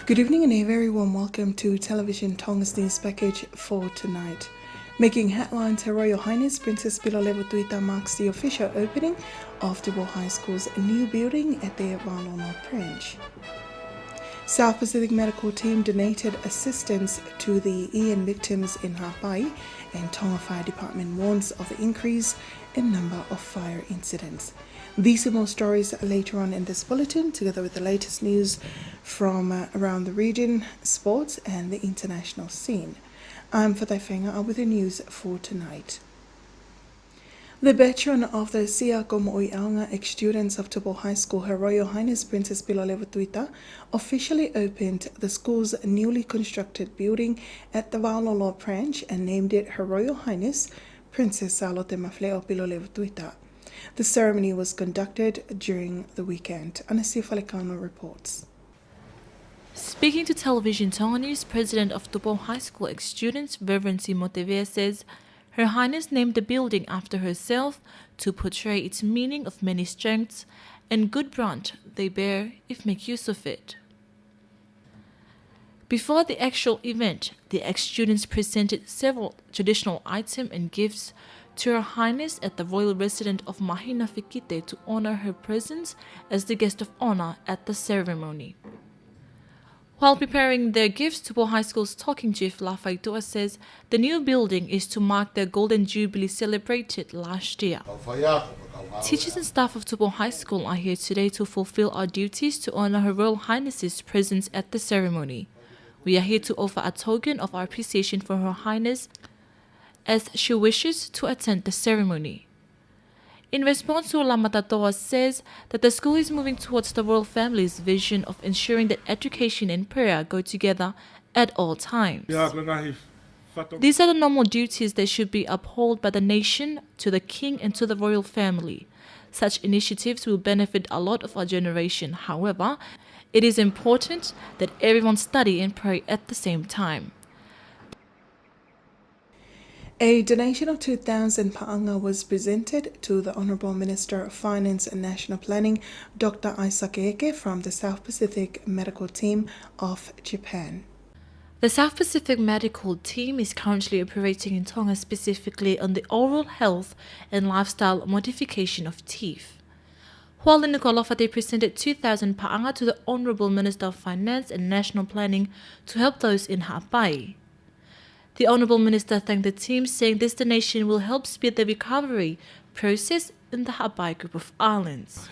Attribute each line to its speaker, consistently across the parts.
Speaker 1: Good evening and a very warm welcome to Television Tonga's news package for tonight. Making headlines, Her Royal Highness Princess Piloleva Tuita marks the official opening of Tupou High School's new building at the Wānono branch. South Pacific Medical Team donated assistance to the Ian victims in Hawaii, and Tonga Fire Department warns of the increase in number of fire incidents. These and more stories later on in this bulletin, together with the latest news from around the region, sports and the international scene. I'm Fatai Whenga with the news for tonight. The veteran of the Siako Mo'oiaunga ex-students of Tupou High School, Her Royal Highness Princess Piloleva Tuita, officially opened the school's newly constructed building at the Wānono branch and named it Her Royal Highness Princess Salote Mafleo Piloleva Tuita. The ceremony was conducted during the weekend. Anasia Falecano reports.
Speaker 2: Speaking to Television Tonga News, President of Tupou High School ex-students Reverend Simotevea says Her Highness named the building after herself to portray its meaning of many strengths and good branch they bear if make use of it. Before the actual event, the ex-students presented several traditional items and gifts to Her Highness at the royal residence of Mahina Fikite to honor her presence as the guest of honor at the ceremony. While preparing their gifts, Tupou High School's talking chief Lafaitua says the new building is to mark their Golden Jubilee celebrated last year. Teachers and staff of Tupou High School are here today to fulfill our duties to honor Her Royal Highness's presence at the ceremony. We are here to offer a token of our appreciation for Her Highness as she wishes to attend the ceremony. In response, Lamatatoa says that the school is moving towards the royal family's vision of ensuring that education and prayer go together at all times. These are the normal duties that should be upheld by the nation to the king and to the royal family. Such initiatives will benefit a lot of our generation. However, it is important that everyone study and pray at the same time.
Speaker 1: A donation of 2,000 pa'anga was presented to the Honourable Minister of Finance and National Planning, Dr. Isaac Eke, from the South Pacific Medical Team of Japan.
Speaker 2: The South Pacific Medical Team is currently operating in Tonga specifically on the oral health and lifestyle modification of teeth. While in Nuku'alofa, they presented 2,000 pa'anga to the Honourable Minister of Finance and National Planning to help those in Hawaii. The Honourable Minister thanked the team, saying this donation will help speed the recovery process in the Hawaii group of islands.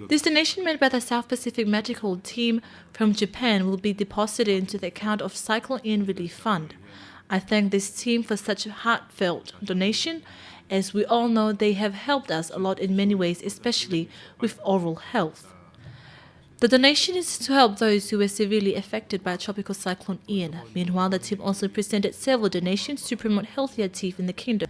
Speaker 2: This donation made by the South Pacific Medical Team from Japan will be deposited into the account of Cyclone Ian Relief Fund. I thank this team for such a heartfelt donation. As we all know, they have helped us a lot in many ways, especially with oral health. The donation is to help those who were severely affected by Tropical Cyclone Ian. Meanwhile, the team also presented several donations to promote healthier teeth in the kingdom.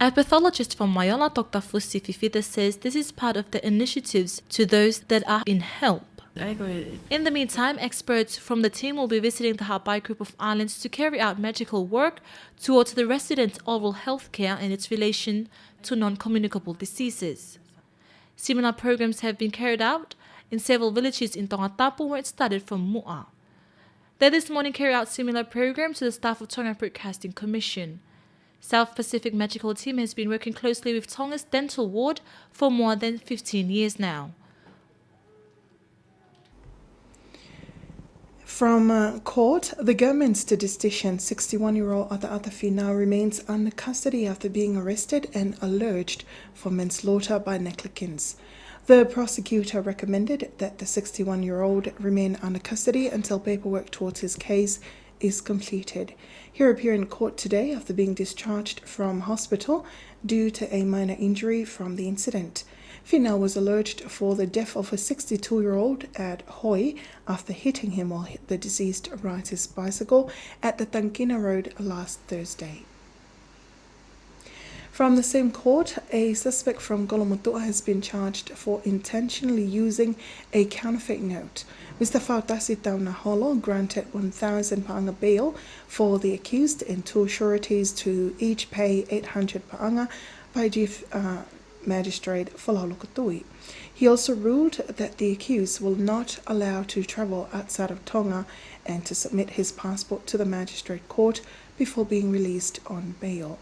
Speaker 2: A pathologist from Mayola, Dr. Fusi Fifita, says this is part of the initiatives to those that are in help. In the meantime, experts from the team will be visiting the Hawaii group of islands to carry out medical work towards the residents' oral health care and its relation to non-communicable diseases. Similar programs have been carried out in several villages in Tongatapu, where it started from Mu'a. They this morning carried out similar programs to the staff of Tonga Broadcasting Commission. South Pacific Medical Team has been working closely with Tonga's dental ward for more than 15 years now.
Speaker 1: From court, the government's statistician, 61-year-old Ata Atafi, now remains under custody after being arrested and alleged for manslaughter by negligence. The prosecutor recommended that the 61-year-old remain under custody until paperwork towards his case is completed. He will appear in court today after being discharged from hospital due to a minor injury from the incident. Fina was alleged for the death of a 62-year-old at Hoi after hitting him while the deceased rides his bicycle at the Tankina Road last Thursday. From the same court, a suspect from Kolomotua has been charged for intentionally using a counterfeit note. Mr. Fautasi Taunaholo granted 1,000 pa'anga bail for the accused and two sureties to each pay 800 pa'anga by Magistrate Folalokotui. He also ruled that the accused will not allow to travel outside of Tonga and to submit his passport to the magistrate court before being released on bail.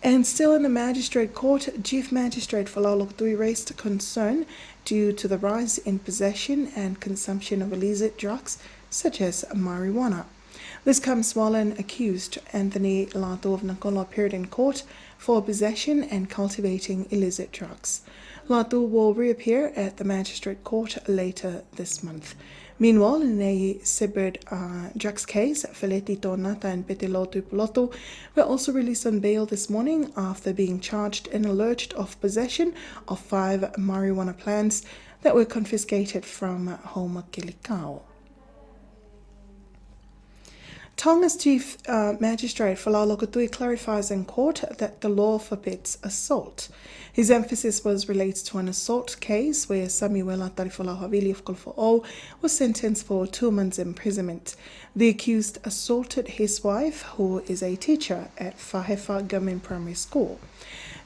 Speaker 1: And still in the magistrate court, Chief Magistrate Folalokotui raised a concern due to the rise in possession and consumption of illicit drugs such as marijuana. This comes while an accused, Anthony Lato of Nakolo, appeared in court for possession and cultivating illicit drugs. Lato will reappear at the magistrate court later this month. Meanwhile, in a separate drugs case, Feleti Tonata and Petilotu Puloto were also released on bail this morning after being charged and alleged of possession of 5 marijuana plants that were confiscated from Homa Kilikau. Tonga's Chief Magistrate Folalokotui clarifies in court that the law forbids assault. His emphasis was related to an assault case where Samuela Tarifola-Havili of Kolfo'o was sentenced for 2 months' imprisonment. The accused assaulted his wife, who is a teacher at Fahefa Government Primary School.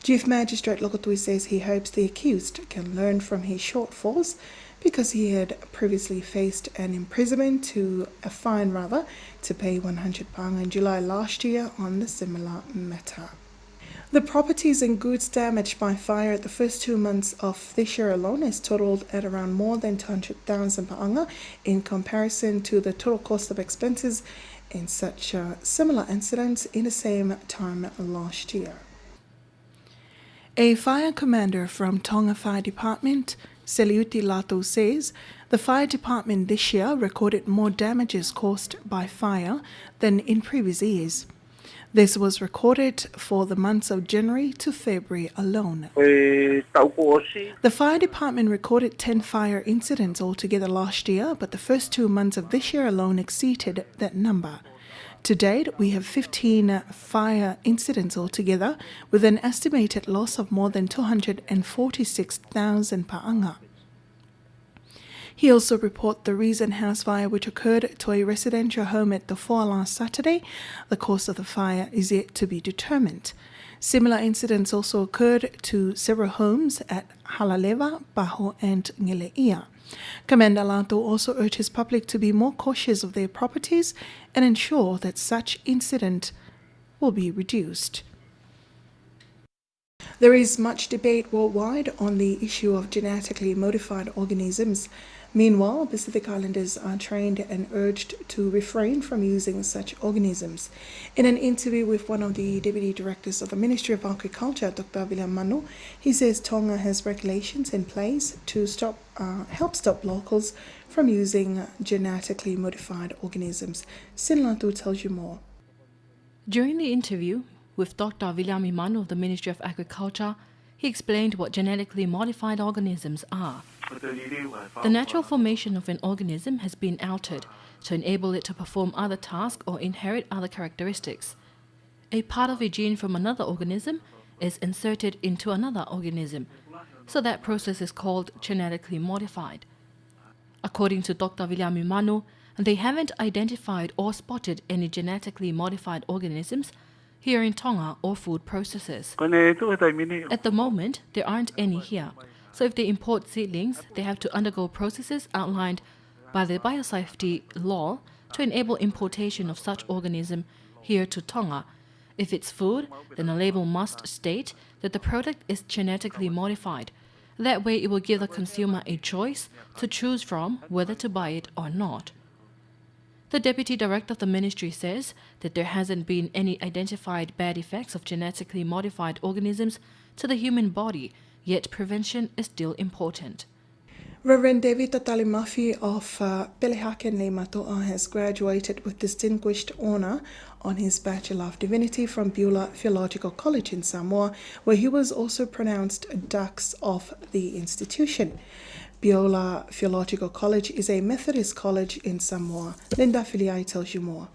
Speaker 1: Chief Magistrate Lokotui says he hopes the accused can learn from his shortfalls because he had previously faced an imprisonment a fine to pay 100 panga in July last year on the similar matter. The properties and goods damaged by fire at the first 2 months of this year alone is totaled at around more than 200,000 panga in comparison to the total cost of expenses in such similar incidents in the same time last year. A fire commander from Tonga Fire Department, Seliuti Lato, says the fire department this year recorded more damages caused by fire than in previous years. This was recorded for the months of January to February alone. The fire department recorded 10 fire incidents altogether last year, but the first 2 months of this year alone exceeded that number. To date, we have 15 fire incidents altogether, with an estimated loss of more than 246,000 pa'anga. He also reported the recent house fire which occurred to a residential home at Tofoa last Saturday. The cause of the fire is yet to be determined. Similar incidents also occurred to several homes at Halaleva, Paho and Ngeleia. Commander Lato also urges public to be more cautious of their properties and ensure that such incident will be reduced. There is much debate worldwide on the issue of genetically modified organisms. Meanwhile, Pacific Islanders are trained and urged to refrain from using such organisms. In an interview with one of the Deputy Directors of the Ministry of Agriculture, Dr. William Manu, he says Tonga has regulations in place to help stop locals from using genetically modified organisms. Sinlatu tells you more.
Speaker 2: During the interview with Dr. William Imanu of the Ministry of Agriculture, he explained what genetically modified organisms are. The natural formation of an organism has been altered to enable it to perform other tasks or inherit other characteristics. A part of a gene from another organism is inserted into another organism, so that process is called genetically modified. According to Dr. William Imanu, they haven't identified or spotted any genetically modified organisms here in Tonga or food processors. At the moment, there aren't any here. So if they import seedlings, they have to undergo processes outlined by the biosafety law to enable importation of such organism here to Tonga. If it's food, then the label must state that the product is genetically modified. That way it will give the consumer a choice to choose from whether to buy it or not. The Deputy Director of the Ministry says that there hasn't been any identified bad effects of genetically modified organisms to the human body, yet prevention is still important.
Speaker 1: Reverend David Tatalimafi of Pelehaken Leimatoa has graduated with distinguished honor on his Bachelor of Divinity from Beulah Theological College in Samoa, where he was also pronounced Dux of the institution. Beulah Theological College is a Methodist college in Samoa. Linda Filiai tells you more.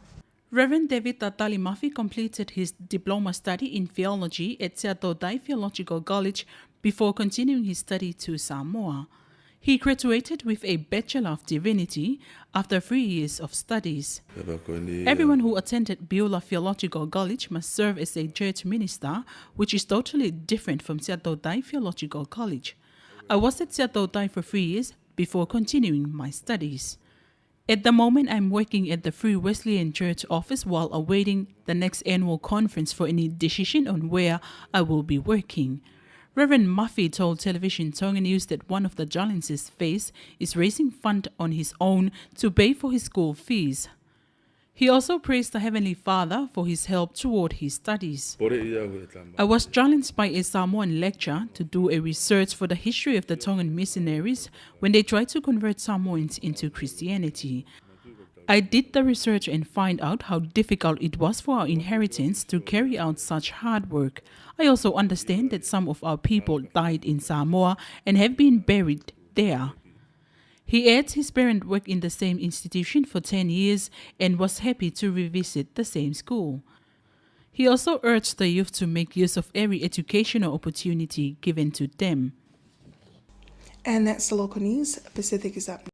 Speaker 3: Reverend David Tatalimafi completed his diploma study in theology at Seattle Dai Theological College before continuing his study to Samoa. He graduated with a Bachelor of Divinity after 3 years of studies. Everyone who attended Beulah Theological College must serve as a church minister, which is totally different from Siatodai Theological College. I was at Siatodai for 3 years before continuing my studies. At the moment, I'm working at the Free Wesleyan Church office while awaiting the next annual conference for any decision on where I will be working. Reverend Murphy told Television Tonga News that one of the challenges faced is raising funds on his own to pay for his school fees. He also praised the Heavenly Father for his help toward his studies. I was challenged by a Samoan lecturer to do a research for the history of the Tongan missionaries when they tried to convert Samoans into Christianity. I did the research and find out how difficult it was for our inheritance to carry out such hard work. I also understand that some of our people died in Samoa and have been buried there. He adds his parents worked in the same institution for 10 years and was happy to revisit the same school. He also urged the youth to make use of every educational opportunity given to them.
Speaker 1: And that's the local news. Pacific is up.